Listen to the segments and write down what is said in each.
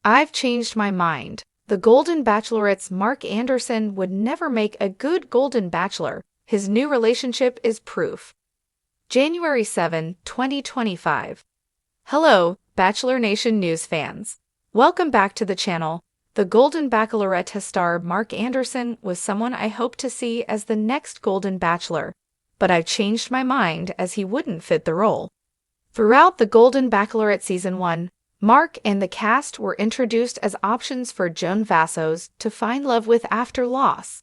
I've changed my mind. The Golden Bachelorette's Mark Anderson would never make a good Golden Bachelor. His new relationship is proof. January 7, 2025. Hello, Bachelor Nation news fans. Welcome back to the channel. The Golden Bachelorette star Mark Anderson was someone I hoped to see as the next Golden Bachelor, but I've changed my mind as he wouldn't fit the role. Throughout the Golden Bachelorette Season 1, Mark and the cast were introduced as options for Joan Vassos to find love with after loss.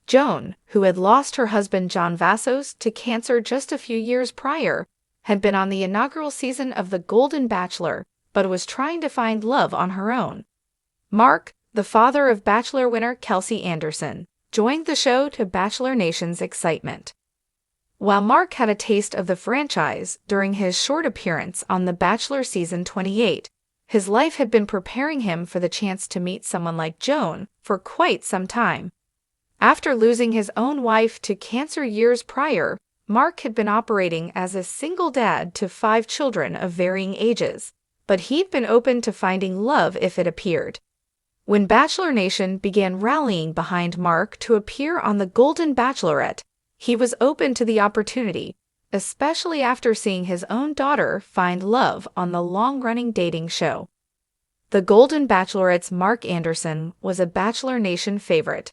Joan, who had lost her husband John Vassos to cancer just a few years prior, had been on the inaugural season of The Golden Bachelor, but was trying to find love on her own. Mark, the father of Bachelor winner Kelsey Anderson, joined the show to Bachelor Nation's excitement. While Mark had a taste of the franchise during his short appearance on The Bachelor Season 28, his life had been preparing him for the chance to meet someone like Joan for quite some time. After losing his own wife to cancer years prior, Mark had been operating as a single dad to 5 children of varying ages, but he'd been open to finding love if it appeared. When Bachelor Nation began rallying behind Mark to appear on The Golden Bachelorette, he was open to the opportunity, especially after seeing his own daughter find love on the long-running dating show. The Golden Bachelorette's Mark Anderson was a Bachelor Nation favorite.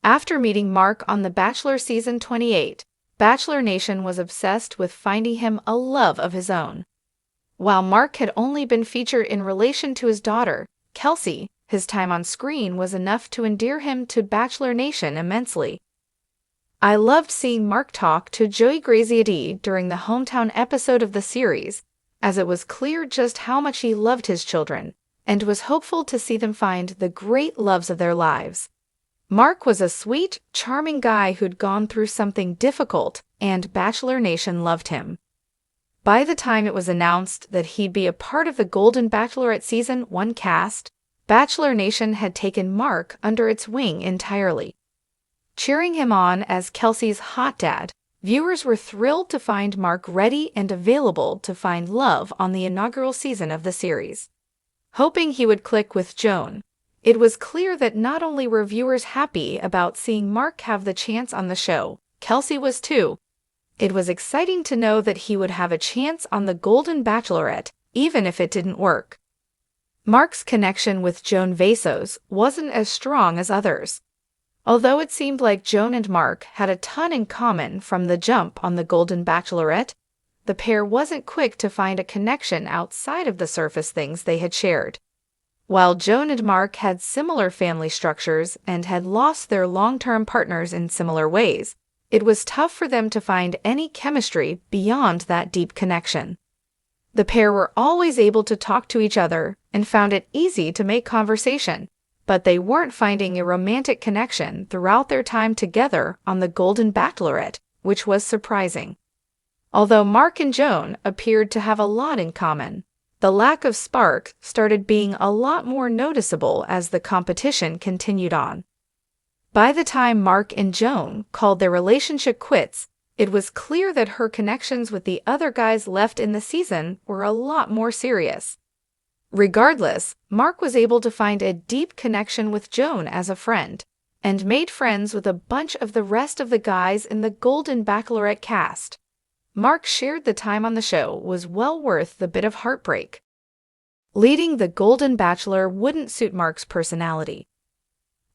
After meeting Mark on The Bachelor Season 28, Bachelor Nation was obsessed with finding him a love of his own. While Mark had only been featured in relation to his daughter, Kelsey, his time on screen was enough to endear him to Bachelor Nation immensely. I loved seeing Mark talk to Joey Graziadei during the hometown episode of the series, as it was clear just how much he loved his children, and was hopeful to see them find the great loves of their lives. Mark was a sweet, charming guy who'd gone through something difficult, and Bachelor Nation loved him. By the time it was announced that he'd be a part of the Golden Bachelorette Season 1 cast, Bachelor Nation had taken Mark under its wing entirely. Cheering him on as Kelsey's hot dad, viewers were thrilled to find Mark ready and available to find love on the inaugural season of the series. Hoping he would click with Joan, it was clear that not only were viewers happy about seeing Mark have the chance on the show, Kelsey was too. It was exciting to know that he would have a chance on the Golden Bachelorette, even if it didn't work. Mark's connection with Joan Vassos wasn't as strong as others. Although it seemed like Joan and Mark had a ton in common from the jump on the Golden Bachelorette, the pair wasn't quick to find a connection outside of the surface things they had shared. While Joan and Mark had similar family structures and had lost their long-term partners in similar ways, it was tough for them to find any chemistry beyond that deep connection. The pair were always able to talk to each other and found it easy to make conversation, but they weren't finding a romantic connection throughout their time together on the Golden Bachelorette, which was surprising. Although Mark and Joan appeared to have a lot in common, the lack of spark started being a lot more noticeable as the competition continued on. By the time Mark and Joan called their relationship quits, it was clear that her connections with the other guys left in the season were a lot more serious. Regardless, Mark was able to find a deep connection with Joan as a friend, and made friends with a bunch of the rest of the guys in the Golden Bachelorette cast. Mark shared the time on the show was well worth the bit of heartbreak. Leading the Golden Bachelor wouldn't suit Mark's personality.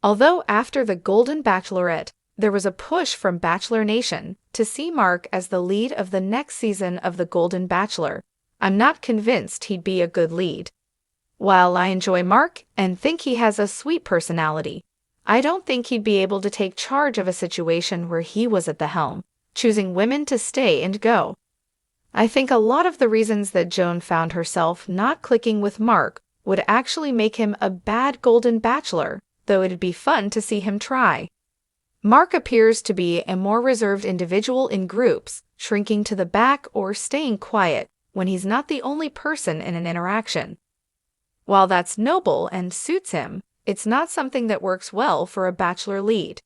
Although after the Golden Bachelorette, there was a push from Bachelor Nation to see Mark as the lead of the next season of The Golden Bachelor, I'm not convinced he'd be a good lead. While I enjoy Mark and think he has a sweet personality, I don't think he'd be able to take charge of a situation where he was at the helm, choosing women to stay and go. I think a lot of the reasons that Joan found herself not clicking with Mark would actually make him a bad Golden Bachelor, though it'd be fun to see him try. Mark appears to be a more reserved individual in groups, shrinking to the back or staying quiet when he's not the only person in an interaction. While that's noble and suits him, it's not something that works well for a Bachelor lead.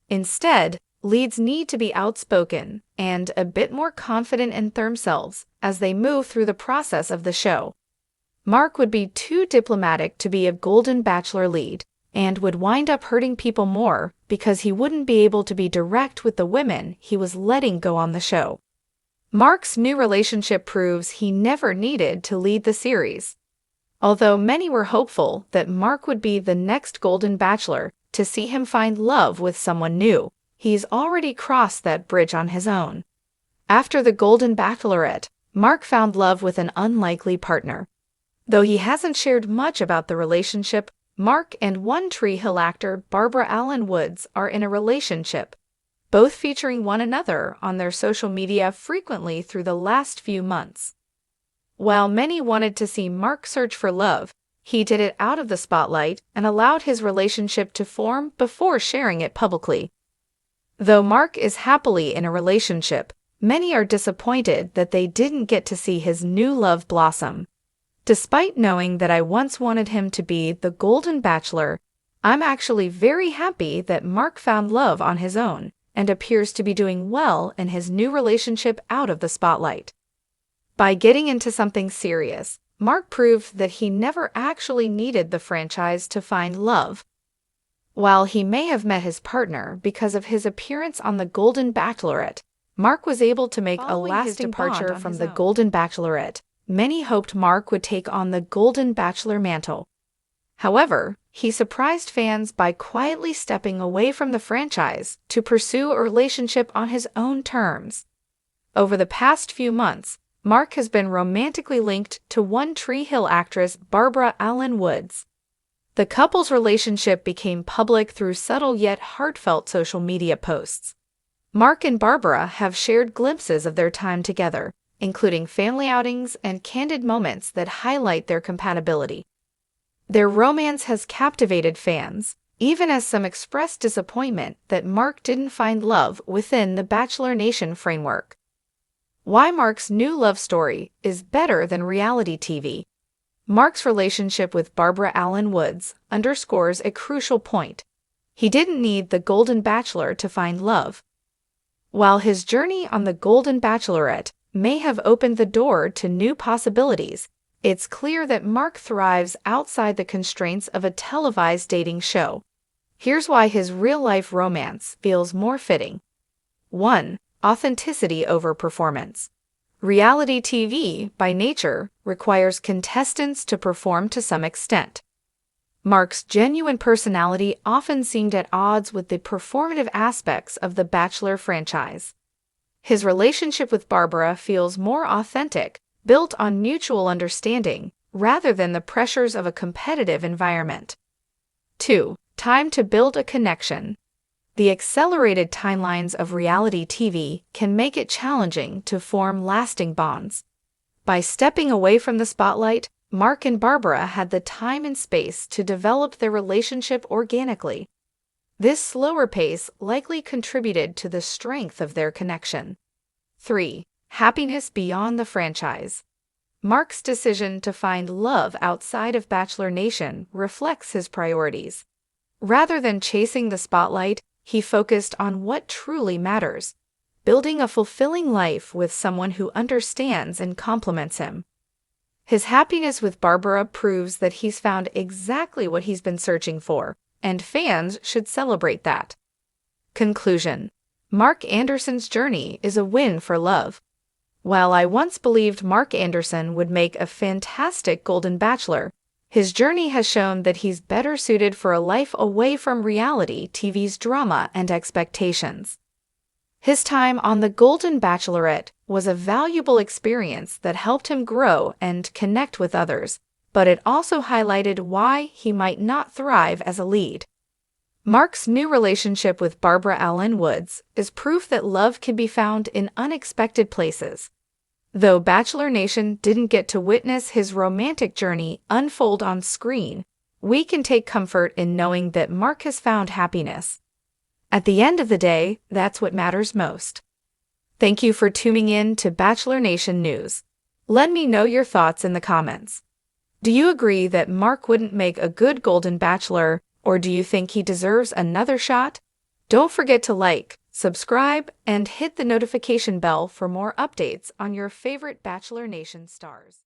Instead, leads need to be outspoken and a bit more confident in themselves as they move through the process of the show. Mark would be too diplomatic to be a Golden Bachelor lead and would wind up hurting people more because he wouldn't be able to be direct with the women he was letting go on the show. Mark's new relationship proves he never needed to lead the series. Although many were hopeful that Mark would be the next Golden Bachelor to see him find love with someone new, he's already crossed that bridge on his own. After the Golden Bachelorette, Mark found love with an unlikely partner. Though he hasn't shared much about the relationship, Mark and One Tree Hill actor Barbara Alyn Woods are in a relationship, both featuring one another on their social media frequently through the last few months. While many wanted to see Mark search for love, he did it out of the spotlight and allowed his relationship to form before sharing it publicly. Though Mark is happily in a relationship, many are disappointed that they didn't get to see his new love blossom. Despite knowing that I once wanted him to be the Golden Bachelor, I'm actually very happy that Mark found love on his own and appears to be doing well in his new relationship out of the spotlight. By getting into something serious, Mark proved that he never actually needed the franchise to find love. While he may have met his partner because of his appearance on The Golden Bachelorette, Mark was able to make a lasting departure from The Golden Bachelorette. Many hoped Mark would take on the Golden Bachelor mantle. However, he surprised fans by quietly stepping away from the franchise to pursue a relationship on his own terms. Over the past few months, Mark has been romantically linked to One Tree Hill actress Barbara Alyn Woods. The couple's relationship became public through subtle yet heartfelt social media posts. Mark and Barbara have shared glimpses of their time together, including family outings and candid moments that highlight their compatibility. Their romance has captivated fans, even as some expressed disappointment that Mark didn't find love within the Bachelor Nation framework. Why Mark's new love story is better than reality TV. Mark's relationship with Barbara Alyn Woods underscores a crucial point. He didn't need the Golden Bachelor to find love. While his journey on The Golden Bachelorette may have opened the door to new possibilities, it's clear that Mark thrives outside the constraints of a televised dating show. Here's why his real-life romance feels more fitting. 1. Authenticity over performance. Reality TV, by nature, requires contestants to perform to some extent. Mark's genuine personality often seemed at odds with the performative aspects of the Bachelor franchise. His relationship with Barbara feels more authentic, built on mutual understanding, rather than the pressures of a competitive environment. 2. Time to build a connection. The accelerated timelines of reality TV can make it challenging to form lasting bonds. By stepping away from the spotlight, Mark and Barbara had the time and space to develop their relationship organically. This slower pace likely contributed to the strength of their connection. 3. Happiness beyond the franchise. Mark's decision to find love outside of Bachelor Nation reflects his priorities. Rather than chasing the spotlight, he focused on what truly matters, building a fulfilling life with someone who understands and compliments him. His happiness with Barbara proves that he's found exactly what he's been searching for, and fans should celebrate that. Conclusion. Mark Anderson's journey is a win for love. While I once believed Mark Anderson would make a fantastic Golden Bachelor, his journey has shown that he's better suited for a life away from reality TV's drama and expectations. His time on The Golden Bachelorette was a valuable experience that helped him grow and connect with others, but it also highlighted why he might not thrive as a lead. Mark's new relationship with Barbara Alyn Woods is proof that love can be found in unexpected places. Though Bachelor Nation didn't get to witness his romantic journey unfold on screen, we can take comfort in knowing that Mark has found happiness. At the end of the day, that's what matters most. Thank you for tuning in to Bachelor Nation News. Let me know your thoughts in the comments. Do you agree that Mark wouldn't make a good Golden Bachelor, or do you think he deserves another shot? Don't forget to like, subscribe, and hit the notification bell for more updates on your favorite Bachelor Nation stars.